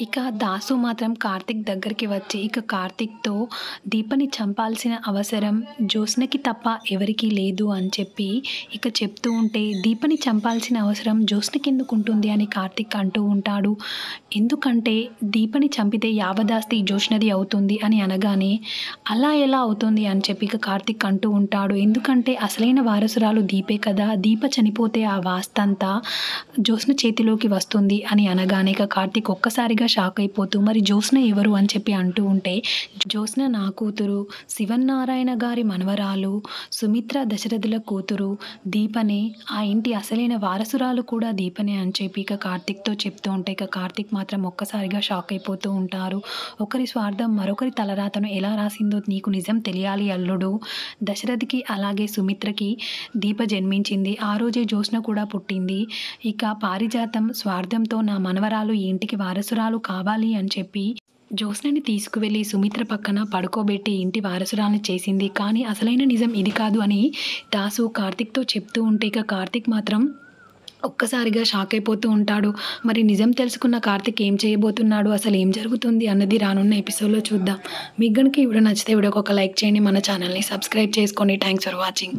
ఇక దాసు మాత్రం కార్తీక్ దగ్గరికి వచ్చి ఇక కార్తీక్‌తో దీపని చంపాల్సిన అవసరం జ్యోత్స్నకి తప్ప ఎవరికీ లేదు అని చెప్పి ఇక చెప్తూ ఉంటే, దీపని చంపాల్సిన అవసరం జ్యోత్స్నకెందుకుంటుంది అని కార్తీక్ అంటూ ఉంటాడు. ఎందుకంటే దీపని చంపితే యావదాస్తి జ్యోత్స్నది అవుతుంది అని అనగానే, అలా ఎలా అవుతుంది అని చెప్పి ఇక కార్తీక్ అంటూ ఉంటాడు. ఎందుకంటే అసలైన వారసురాలు దీపే కదా! దీప చనిపోతే ఆ వాస్తంతా జ్యోత్స్న చేతిలోకి వస్తుంది అని అనగానే ఇక కార్తీక్ ఒక్కసారిగా షాక్ అయిపోతూ మరి జ్యోత్స్న ఎవరు అని చెప్పి అంటూ ఉంటే, జ్యోత్స్న నా కూతురు, శివన్నారాయణ గారి మనవరాలు, సుమిత్ర దశరథుల కూతురు దీపనే, ఆ ఇంటి అసలైన వారసురాలు కూడా దీపనే అని చెప్పి ఇక కార్తీక్‌తో చెప్తూ ఉంటే ఇక కార్తీక్ మాత్రం ఒక్కసారిగా షాక్ అయిపోతూ ఉంటారు. ఒకరి స్వార్థం మరొకరి తలరాతను ఎలా రాసిందో నీకు నిజం తెలియాలి అల్లుడు. దశరథ్‌కి అలాగే సుమిత్రకి దీప జన్మించింది. ఆ రోజే జ్యోత్స్న కూడా పుట్టింది. ఇక పారిజాతం స్వార్థంతో నా మనవరాలు ఈ ఇంటికి వారసురాలు కావాలి అని చెప్పి జ్యోత్స్నని తీసుకువెళ్ళి సుమిత్ర పక్కన పడుకోబెట్టి ఇంటి వారసురాలిని చేసింది. కానీ అసలైన నిజం ఇది కాదు అని దాసు కార్తీక్‌తో చెప్తూ ఉంటే ఇక కార్తీక్ మాత్రం ఒక్కసారిగా షాక్ అయిపోతూ ఉంటాడు. మరి నిజం తెలుసుకున్న కార్తీక్ ఏం చేయబోతున్నాడు? అసలు ఏం జరుగుతుంది అన్నది రానున్న ఎపిసోడ్‌లో చూద్దాం. మీకు గనుక ఈ వీడియో నచ్చితే వీడియోకి ఒక లైక్ చేయండి. మన ఛానల్‌ని సబ్స్క్రైబ్ చేసుకోండి. Thanks for watching.